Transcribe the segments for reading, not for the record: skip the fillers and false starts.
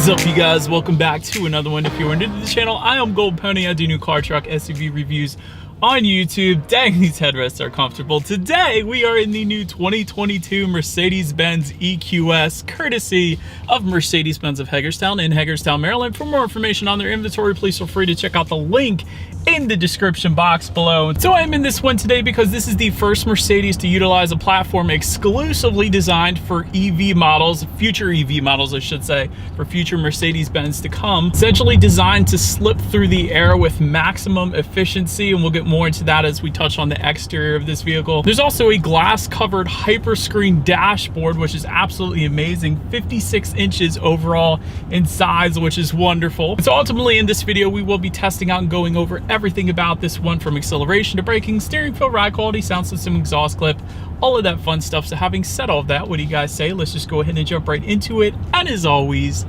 What's up, you guys? Welcome back to another one. If you're new to the channel, I am Gold Pony. I do new car, truck, SUV reviews on YouTube. Dang, these headrests are comfortable. Today, we are in the new 2022 Mercedes-Benz EQS, courtesy of Mercedes-Benz of Hagerstown in Hagerstown, Maryland. For more information on their inventory, please feel free to check out the link in the description box below. So I'm in this one today because this is the first Mercedes to utilize a platform exclusively designed for EV models, future EV models, I should say, for future Mercedes-Benz to come. Essentially designed to slip through the air with maximum efficiency, and we'll get more into that as we touch on the exterior of this vehicle. There's also a glass-covered hyperscreen dashboard, which is absolutely amazing. 56 inches overall in size, which is wonderful. And so ultimately in this video, we will be testing out and going over everything about this one, from acceleration to braking, steering feel, ride quality, sound system, exhaust clip, all of that fun stuff. So having said all of that, what do you guys say? Let's just go ahead and jump right into it. And as always,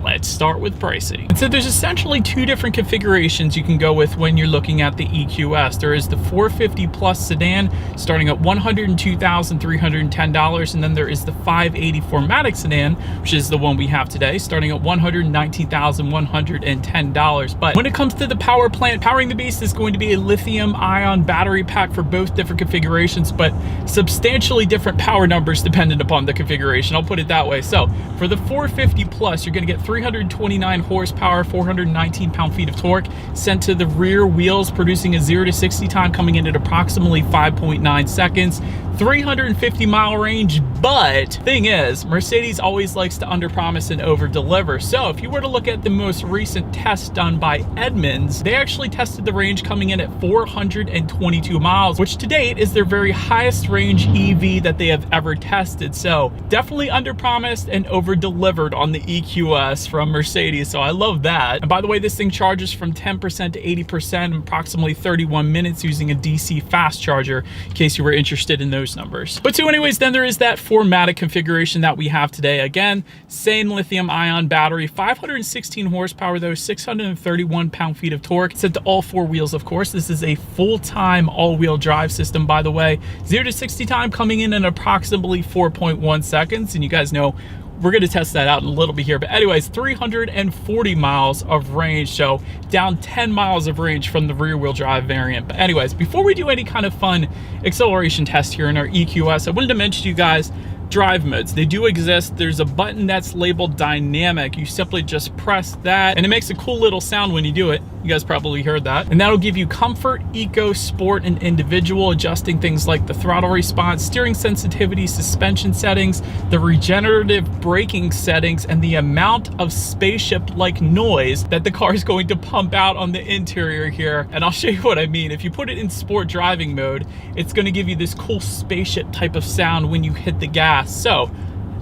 let's start with pricing. And so there's essentially two different configurations you can go with when you're looking at the EQS. There is the 450 Plus sedan starting at $102,310, and then there is the 580 4MATIC sedan, which is the one we have today, starting at $119,110. But when it comes to the power plant, powering the beast is going to be a lithium-ion battery pack for both different configurations, but substantially different power numbers dependent upon the configuration. I'll put it that way. So for the 450 Plus, you're going to get 329 horsepower, 419 pound-feet of torque sent to the rear wheels, producing a 0 to 60 time coming in at approximately 5.9 seconds, 350-mile range. But thing is, Mercedes always likes to underpromise and overdeliver. So if you were to look at the most recent test done by Edmunds, they actually tested the range coming in at 422 miles, which to date is their very highest range EV that they have ever tested. So definitely underpromised and overdelivered on the EQS from Mercedes, so I love that. And by the way, this thing charges from 10% to 80% in approximately 31 minutes using a DC fast charger, in case you were interested in those numbers. But so anyways, then there is that 4MATIC configuration that we have today. Again, same lithium-ion battery, 516 horsepower though, 631 pound-feet of torque, set to all four wheels, of course. This is a full-time all-wheel drive system, by the way. 0 to 60 time coming in at approximately 4.1 seconds, and you guys know we're going to test that out in a little bit here. But anyways, 340 miles of range, so down 10 miles of range from the rear wheel drive variant. But anyways, before we do any kind of fun acceleration test here in our EQS, I wanted to mention to you guys drive modes. They do exist. There's a button that's labeled dynamic. You simply just press that and it makes a cool little sound when you do it. You guys probably heard that. And that'll give you comfort, eco, sport, and individual, adjusting things like the throttle response, steering sensitivity, suspension settings, the regenerative braking settings, and the amount of spaceship-like noise that the car is going to pump out on the interior here. And I'll show you what I mean. If you put it in sport driving mode, it's going to give you this cool spaceship type of sound when you hit the gas. So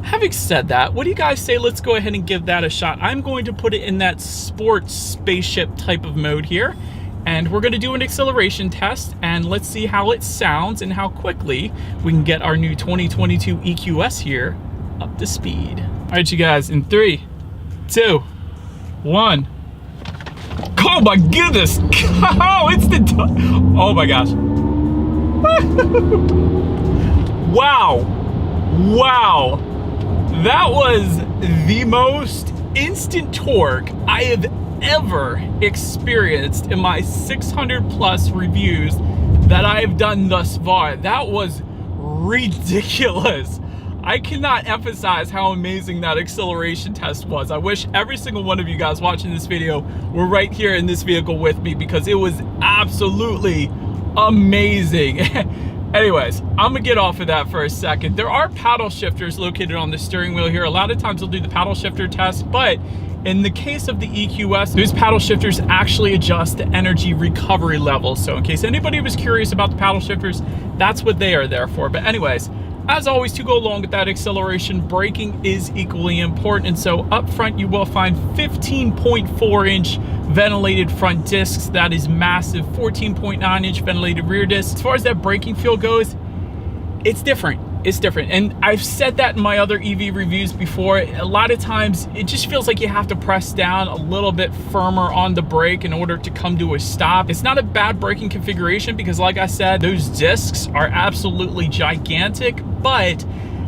having said that, what do you guys say? Let's go ahead and give that a shot. I'm going to put it in that sports spaceship type of mode here, and we're going to do an acceleration test, and let's see how it sounds and how quickly we can get our new 2022 EQS here up to speed. All right, you guys, in 3, 2, 1. Oh my goodness! Oh, it's the oh my gosh! Wow! Wow, that was the most instant torque I have ever experienced in my 600 plus reviews that I have done thus far. That was ridiculous. I cannot emphasize how amazing that acceleration test was. I wish every single one of you guys watching this video were right here in this vehicle with me, because it was absolutely amazing. Anyways, I'm gonna get off of that for a second. There are paddle shifters located on the steering wheel here. A lot of times we'll do the paddle shifter test, but in the case of the EQS, those paddle shifters actually adjust the energy recovery levels. So in case anybody was curious about the paddle shifters, that's what they are there for. But anyways, as always, to go along with that acceleration, braking is equally important. And so up front, you will find 15.4-inch ventilated front discs. That is massive. 14.9-inch ventilated rear discs. As far as that braking feel goes, it's different. It's different. And I've said that in my other EV reviews before. A lot of times it just feels like you have to press down a little bit firmer on the brake in order to come to a stop. It's not a bad braking configuration because, like I said, those discs are absolutely gigantic, but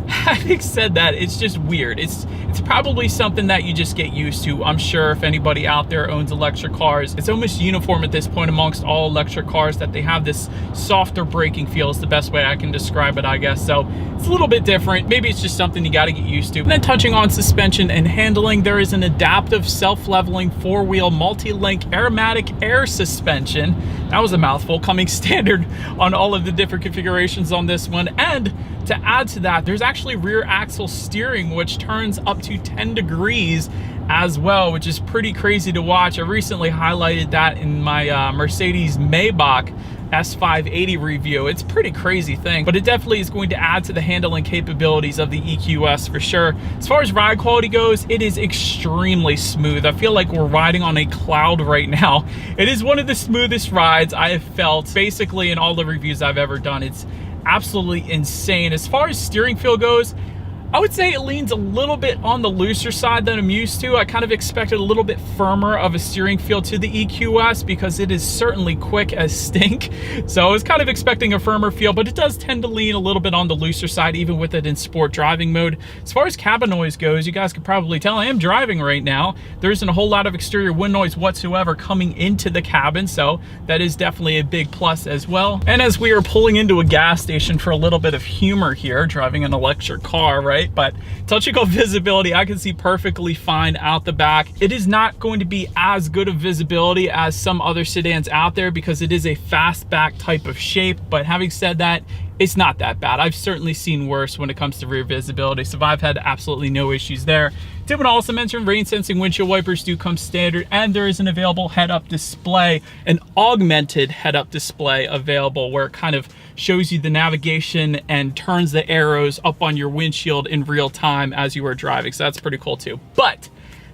Having said that, it's just weird. It's probably something that you just get used to. I'm sure if anybody out there owns electric cars, it's almost uniform at this point amongst all electric cars that they have this softer braking feel is the best way I can describe it, I guess. So it's a little bit different. Maybe it's just something you got to get used to. And then touching on suspension and handling, there is an adaptive self-leveling 4-wheel multi-link aromatic air suspension. That was a mouthful, coming standard on all of the different configurations on this one. And to add to that, there's actually rear axle steering, which turns up to 10 degrees as well, which is pretty crazy to watch. I recently highlighted that in my Mercedes Maybach S580 review. It's a pretty crazy thing, but it definitely is going to add to the handling capabilities of the EQS for sure. As far as ride quality goes, it is extremely smooth. I feel like we're riding on a cloud right now. It is one of the smoothest rides I have felt basically in all the reviews I've ever done. It's absolutely insane. As far as steering feel goes, I would say it leans a little bit on the looser side than I'm used to. I kind of expected a little bit firmer of a steering feel to the EQS because it is certainly quick as stink. So I was kind of expecting a firmer feel, but it does tend to lean a little bit on the looser side, even with it in sport driving mode. As far as cabin noise goes, you guys can probably tell I am driving right now. There isn't a whole lot of exterior wind noise whatsoever coming into the cabin, so that is definitely a big plus as well. And as we are pulling into a gas station for a little bit of humor here, driving an electric car, right? But touching on visibility, I can see perfectly fine out the back. It is not going to be as good of visibility as some other sedans out there because it is a fastback type of shape. But having said that, it's not that bad. I've certainly seen worse when it comes to rear visibility, so I've had absolutely no issues there. Did want to also mention rain sensing windshield wipers do come standard, and there is an available head-up display, an augmented head-up display available where it kind of shows you the navigation and turns the arrows up on your windshield in real time as you are driving, so that's pretty cool too. But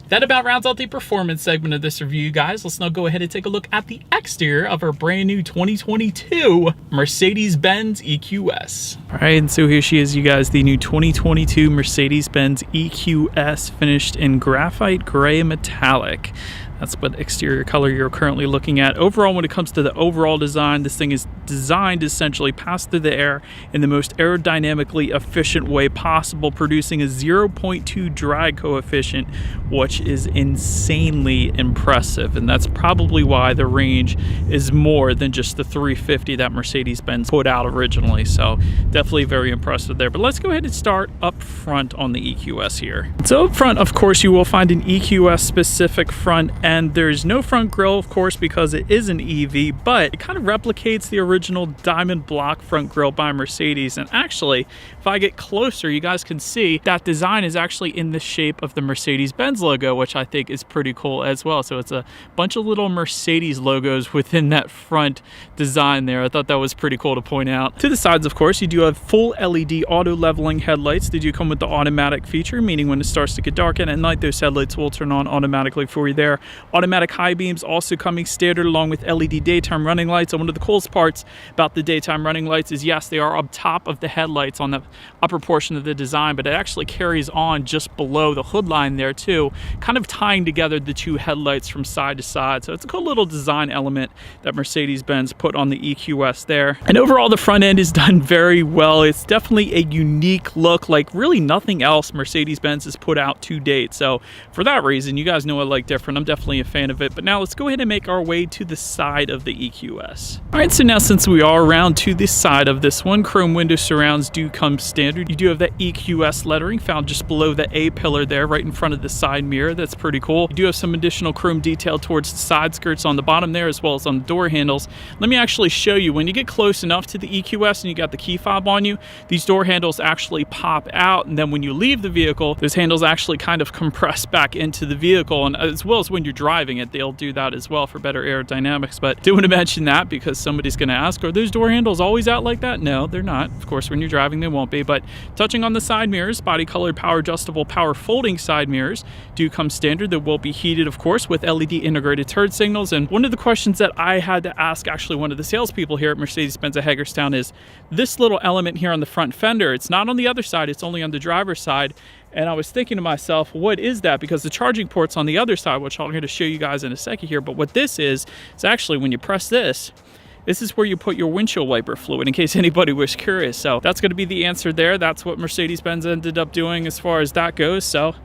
that about rounds out the performance segment of this review, guys. Let's now go ahead and take a look at the exterior of our brand new 2022 Mercedes-Benz EQS. All right, and so here she is, you guys, the new 2022 Mercedes-Benz EQS, finished in graphite gray metallic. That's what exterior color you're currently looking at. Overall, when it comes to the overall design, this thing is designed to essentially pass through the air in the most aerodynamically efficient way possible, producing a 0.2 drag coefficient, which is insanely impressive. And that's probably why the range is more than just the 350 that Mercedes-Benz put out originally. So definitely very impressive there. But let's go ahead and start up front on the EQS here. So up front, of course, you will find an EQS specific front end. And there's no front grille, of course, because it is an EV, but it kind of replicates the original diamond block front grille by Mercedes. And actually, if I get closer, you guys can see that design is actually in the shape of the Mercedes-Benz logo, which I think is pretty cool as well. So it's a bunch of little Mercedes logos within that front design there. I thought that was pretty cool to point out. To the sides, of course, you do have full LED auto leveling headlights. They do come with the automatic feature, meaning when it starts to get dark at night, those headlights will turn on automatically for you there. Automatic high beams also coming standard along with LED daytime running lights. And one of the coolest parts about the daytime running lights is, yes, they are up top of the headlights on the upper portion of the design, but it actually carries on just below the hood line there too, kind of tying together the two headlights from side to side. So it's a cool little design element that Mercedes-Benz put on the EQS there. And overall, the front end is done very well. It's definitely a unique look, like really nothing else Mercedes-Benz has put out to date. So for that reason, you guys know I like different. I'm definitely a fan of it. But now let's go ahead and make our way to the side of the EQS. All right, so now since we are around to the side of this one, chrome window surrounds do come standard. You do have that EQS lettering found just below the A pillar there, right in front of the side mirror. That's pretty cool. You do have some additional chrome detail towards the side skirts on the bottom there, as well as on the door handles. Let me actually show you. When you get close enough to the EQS and you got the key fob on you, these door handles actually pop out, and then when you leave the vehicle, those handles actually kind of compress back into the vehicle, and as well as when you're driving it, they'll do that as well for better aerodynamics. But do want to mention that because somebody's going to ask, are those door handles always out like that? No, they're not. Of course, when you're driving, they won't be. But touching on the side mirrors, body colored power adjustable, power folding side mirrors do come standard. They will be heated, of course, with LED integrated turn signals. And one of the questions that I had to ask actually one of the salespeople here at Mercedes-Benz at Hagerstown is this little element here on the front fender. It's not on the other side, it's only on the driver's side. And I was thinking to myself, what is that? Because the charging port's on the other side, which I'm going to show you guys in a second here. But what this is actually when you press this, this is where you put your windshield wiper fluid, in case anybody was curious. So that's going to be the answer there. That's what Mercedes-Benz ended up doing as far as that goes. So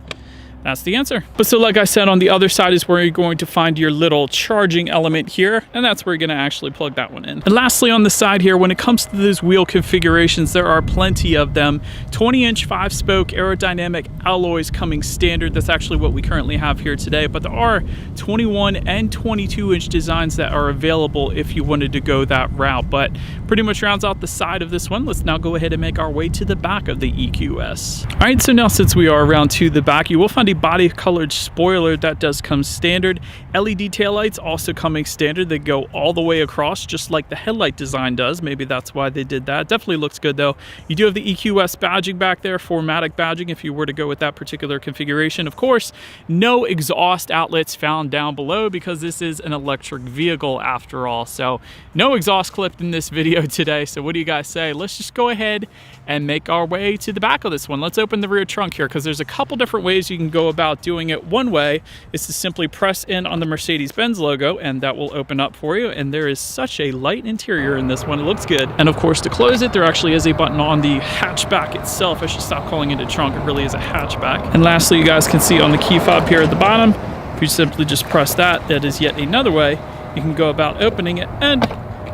that's the answer. But so like I said, on the other side is where you're going to find your little charging element here, and that's where you're going to actually plug that one in. And lastly, on the side here, when it comes to those wheel configurations, there are plenty of them. 20-inch 5-spoke aerodynamic alloys coming standard. That's actually what we currently have here today, but there are 21 and 22-inch designs that are available if you wanted to go that route. But pretty much rounds out the side of this one. Let's now go ahead and make our way to the back of the EQS. All right, so now since we are around to the back, you will find a body colored spoiler that does come standard. LED taillights also coming standard. They go all the way across, just like the headlight design does. Maybe that's why they did that. Definitely looks good though. You do have the EQS badging back there, 4MATIC badging if you were to go with that particular configuration. Of course, no exhaust outlets found down below because this is an electric vehicle after all. So no exhaust clip in this video today. So what do you guys say? Let's just go ahead and make our way to the back of this one. Let's open the rear trunk here because there's a couple different ways you can go about doing it. One way is to simply press in on the Mercedes-Benz logo and that will open up for you. And there is such a light interior in this one. It looks good. And of course, to close it, there actually is a button on the hatchback itself. I should stop calling it a trunk. It really is a hatchback. And lastly, you guys can see on the key fob here at the bottom, if you simply just press that, that is yet another way you can go about opening it. And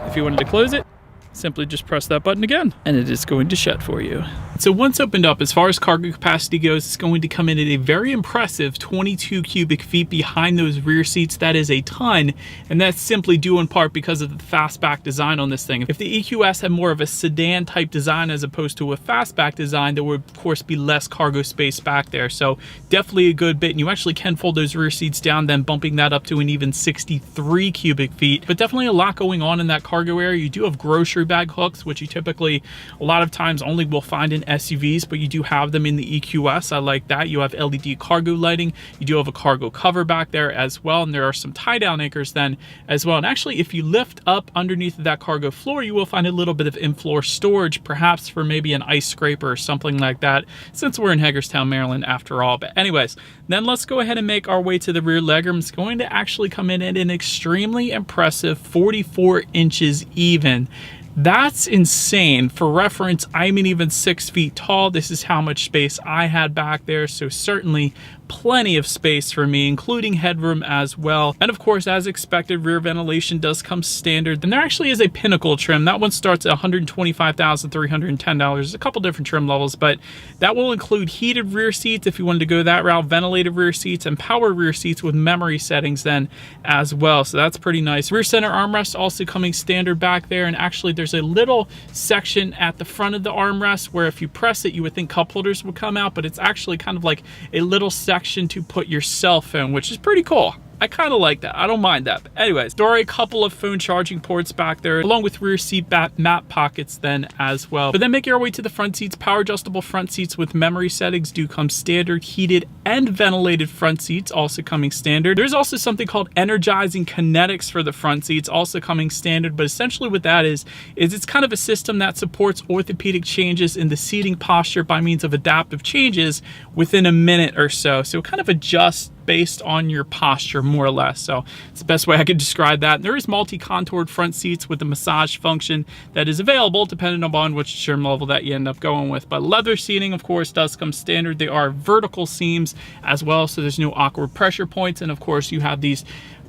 if you wanted to close it, simply just press that button again and it is going to shut for you. So once opened up, as far as cargo capacity goes, it's going to come in at a very impressive 22 cubic feet behind those rear seats. That is a ton, and that's simply due in part because of the fastback design on this thing. If the EQS had more of a sedan type design as opposed to a fastback design, there would of course be less cargo space back there. So definitely a good bit, and you actually can fold those rear seats down, then bumping that up to an even 63 cubic feet. But definitely a lot going on in that cargo area. You do have grocery bag hooks, which you typically a lot of times only will find in SUVs, but you do have them in the EQS. I like that. You have LED cargo lighting. You do have a cargo cover back there as well, and there are some tie-down anchors then as well. And actually, if you lift up underneath of that cargo floor, you will find a little bit of in-floor storage, perhaps for maybe an ice scraper or something like that, since we're in Hagerstown, Maryland after all. But anyways, then let's go ahead and make our way to the rear legroom. It's going to actually come in at an extremely impressive 44 inches even. That's insane. For reference, I'm an even 6 feet tall. This is how much space I had back there, so certainly plenty of space for me, including headroom as well. And of course, as expected, rear ventilation does come standard. Then there actually is a pinnacle trim. That one starts at $125,310. There's a couple different trim levels, but that will include heated rear seats if you wanted to go that route, ventilated rear seats, and power rear seats with memory settings then as well. So that's pretty nice. Rear center armrest also coming standard back there, and actually there's a little section at the front of the armrest where if you press it, you would think cup holders would come out, but it's actually kind of like a little section to put your cell phone, which is pretty cool. I kind of like that. I don't mind that. But anyways, there are a couple of phone charging ports back there, along with rear seat map pockets then as well. But then make your way to the front seats. Power adjustable front seats with memory settings do come standard. Heated and ventilated front seats also coming standard. There's also something called energizing kinetics for the front seats, also coming standard. But essentially what that is it's kind of a system that supports orthopedic changes in the seating posture by means of adaptive changes within a minute or so. So it kind of adjusts based on your posture, more or less. So it's the best way I could describe that. And there is multi-contoured front seats with a massage function that is available depending upon which trim level that you end up going with. But leather seating, of course, does come standard. They are vertical seams as well, so there's no awkward pressure points. And of course, you have these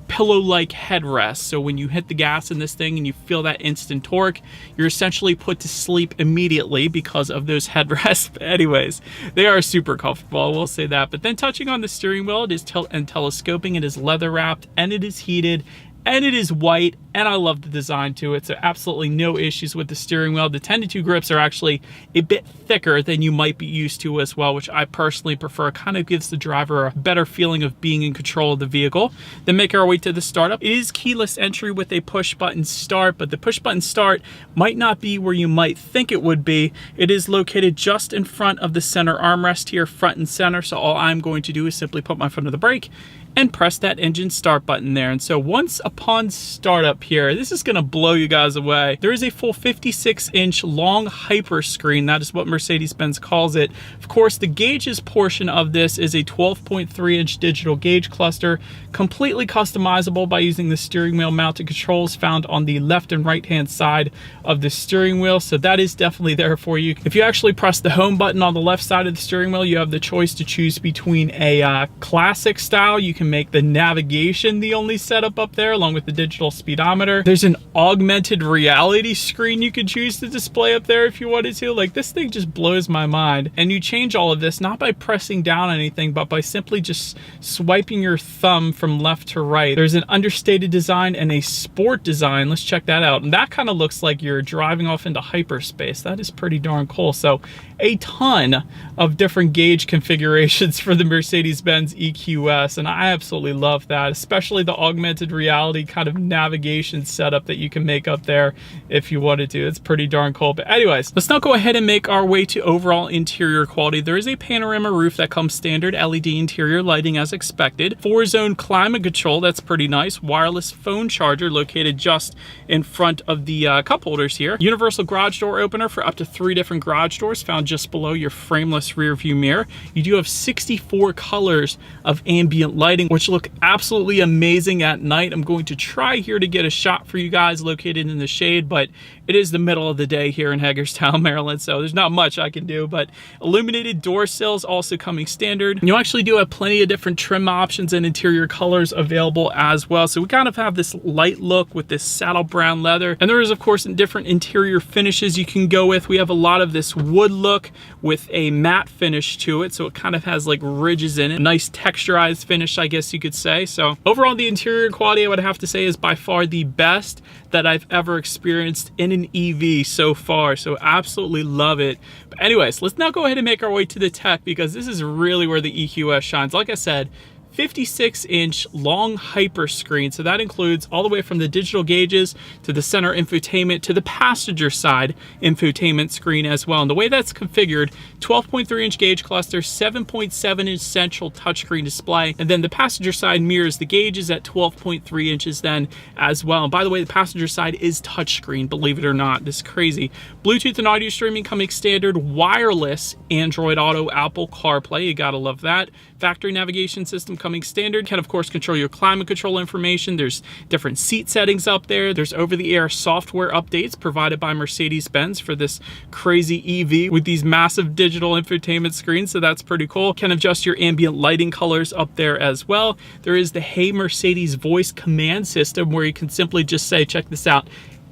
pillow-like headrests. So when you hit the gas in this thing and you feel that instant torque, you're essentially put to sleep immediately because of those headrests. But anyways, they are super comfortable, I will say that. But then touching on the steering wheel, it is tilt and telescoping. It is leather wrapped and it is heated and it is white, and I love the design to it, so absolutely no issues with the steering wheel. The 10-2 grips are actually a bit thicker than you might be used to as well, which I personally prefer. It kind of gives the driver a better feeling of being in control of the vehicle. Then make our way to the startup. It is keyless entry with a push button start, but the push button start might not be where you might think it would be. It is located just in front of the center armrest here, front and center, so all I'm going to do is simply put my foot on the brake and press that engine start button there. And so once upon startup here, this is going to blow you guys away. There is a full 56-inch long hyper screen. That is what Mercedes-Benz calls it. Of course, the gauges portion of this is a 12.3-inch digital gauge cluster, completely customizable by using the steering wheel mounted controls found on the left and right hand side of the steering wheel. So that is definitely there for you. If you actually press the home button on the left side of the steering wheel, you have the choice to choose between a classic style. You can make the navigation the only setup up there, along with the digital speedometer. There's an augmented reality screen you could choose to display up there if you wanted to. Like, this thing just blows my mind. And you change all of this not by pressing down anything, but by simply just swiping your thumb from left to right. There's an understated design and a sport design. Let's check that out. And that kind of looks like you're driving off into hyperspace. That is pretty darn cool. So a ton of different gauge configurations for the Mercedes-Benz EQS, and I absolutely love that, especially the augmented reality kind of navigation setup that you can make up there if you wanted to. It's pretty darn cool. But anyways, let's now go ahead and make our way to overall interior quality. There is a panorama roof that comes standard LED interior lighting as expected. 4-zone climate control, that's pretty nice. Wireless phone charger located just in front of the cup holders here. Universal garage door opener for up to 3 different garage doors found just below your frameless rear view mirror. You do have 64 colors of ambient lighting, which look absolutely amazing at night. I'm going to try here to get a shot for you guys located in the shade, but it is the middle of the day here in Hagerstown, Maryland, so there's not much I can do. But illuminated door sills also coming standard. You actually do have plenty of different trim options and interior colors available as well. So we kind of have this light look with this saddle brown leather, and there is of course different interior finishes you can go with. We have a lot of this wood look with a matte finish to it, so it kind of has like ridges in it. A nice texturized finish, I guess you could say. So overall, the interior quality I would have to say is by far the best that I've ever experienced in an EV so far. So absolutely love it. But anyways, let's now go ahead and make our way to the tech, because this is really where the EQS shines. Like I said, 56-inch long hyper screen. So that includes all the way from the digital gauges to the center infotainment to the passenger side infotainment screen as well. And the way that's configured, 12.3-inch gauge cluster, 7.7-inch central touchscreen display, and then the passenger side mirrors the gauges at 12.3 inches then as well. And by the way, the passenger side is touchscreen, believe it or not. This is crazy. Bluetooth and audio streaming coming standard, wireless Android Auto, Apple CarPlay, you gotta love that. Factory navigation system coming standard. Can of course control your climate control information. There's different seat settings up there. There's over-the-air software updates provided by Mercedes-Benz for this crazy EV with these massive digital infotainment screens, so that's pretty cool. Can adjust your ambient lighting colors up there as well. There is the Hey Mercedes voice command system where you can simply just say, check this out,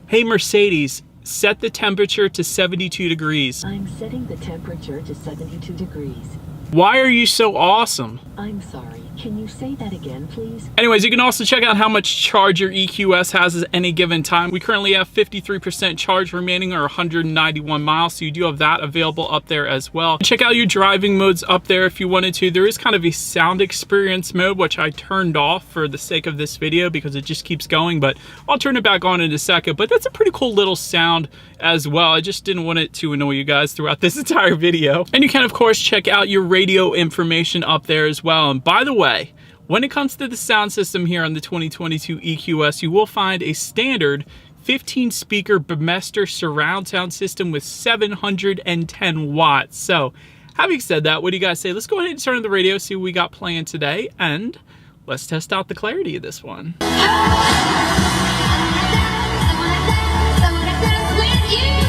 Hey Mercedes, set the temperature to 72 degrees. I'm setting the temperature to 72 degrees. Why are you so awesome? I'm sorry. Can you say that again, please? Anyways, you can also check out how much charge your EQS has at any given time. We currently have 53% charge remaining, or 191 miles, so you do have that available up there as well. Check out your driving modes up there if you wanted to. There is kind of a sound experience mode, which I turned off for the sake of this video because it just keeps going, but I'll turn it back on in a second. But that's a pretty cool little sound as well. I just didn't want it to annoy you guys throughout this entire video. And you can of course check out your radio information up there as well. And by the way, when it comes to the sound system here on the 2022 EQS, you will find a standard 15-speaker Bemester surround sound system with 710 watts. So having said that, what do you guys say? Let's go ahead and turn on the radio, see what we got playing today, and let's test out the clarity of this one.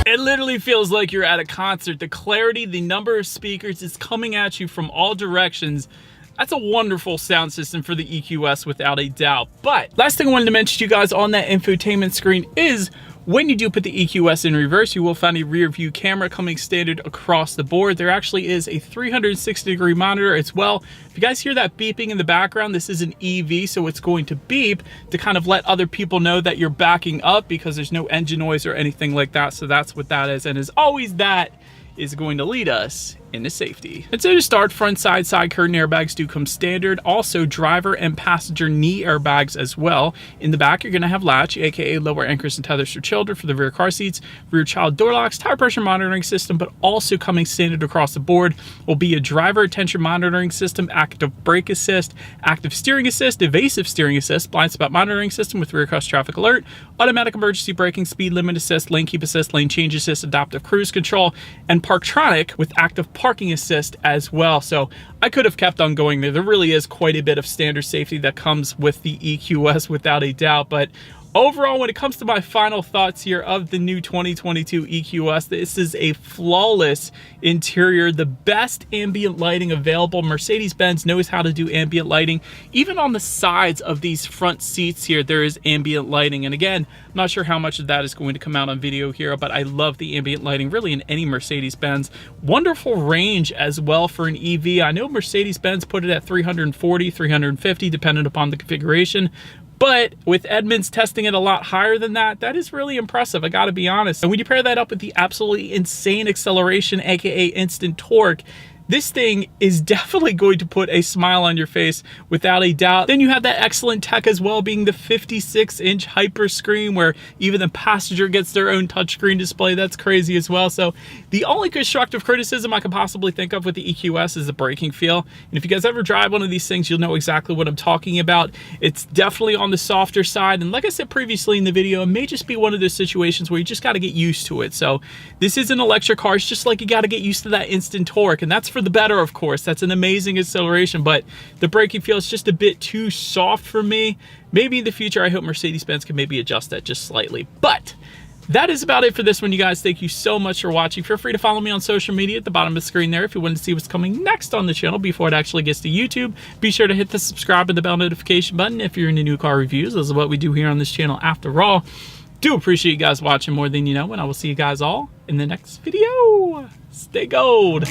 It literally feels like you're at a concert. The clarity, the number of speakers is coming at you from all directions. That's a wonderful sound system for the EQS without a doubt. But last thing I wanted to mention to you guys on that infotainment screen is when you do put the EQS in reverse, you will find a rear view camera coming standard across the board. There actually is a 360-degree monitor as well. If you guys hear that beeping in the background, this is an EV, so it's going to beep to kind of let other people know that you're backing up because there's no engine noise or anything like that. So that's what that is. And as always, that is going to lead us into safety. And so to start, front side curtain airbags do come standard. Also driver and passenger knee airbags as well. In the back, you're going to have latch, aka lower anchors and tethers for children for the rear car seats, rear child door locks, tire pressure monitoring system, but also coming standard across the board will be a driver attention monitoring system, active brake assist, active steering assist, evasive steering assist, blind spot monitoring system with rear cross traffic alert, automatic emergency braking, speed limit assist, lane keep assist, lane change assist, adaptive cruise control, and Parktronic with active parking assist as well. So I could have kept on going there. There really is quite a bit of standard safety that comes with the EQS without a doubt, but overall, when it comes to my final thoughts here of the new 2022 EQS, this is a flawless interior, the best ambient lighting available. Mercedes-Benz knows how to do ambient lighting. Even on the sides of these front seats here, there is ambient lighting. And again, I'm not sure how much of that is going to come out on video here, but I love the ambient lighting really in any Mercedes-Benz. Wonderful range as well for an EV. I know Mercedes-Benz put it at 340, 350, depending upon the configuration. But with Edmunds testing it a lot higher than that, that is really impressive, I gotta be honest. And when you pair that up with the absolutely insane acceleration, aka instant torque, this thing is definitely going to put a smile on your face without a doubt. Then you have that excellent tech as well, being the 56-inch hyper screen where even the passenger gets their own touchscreen display. That's crazy as well. So the only constructive criticism I can possibly think of with the EQS is the braking feel. And if you guys ever drive one of these things, you'll know exactly what I'm talking about. It's definitely on the softer side. And like I said previously in the video, it may just be one of those situations where you just got to get used to it. So this is an electric car. It's just like you got to get used to that instant torque. And that's for the better, of course. That's an amazing acceleration, but the braking feel is just a bit too soft for me. Maybe in the future, I hope Mercedes-Benz can maybe adjust that just slightly. But that is about it for this one, you guys. Thank you so much for watching. Feel free to follow me on social media at the bottom of the screen there if you want to see what's coming next on the channel before it actually gets to YouTube. Be sure to hit the subscribe and the bell notification button if you're into new car reviews. This is what we do here on this channel after all. Do appreciate you guys watching more than you know, and I will see you guys all in the next video. Stay gold.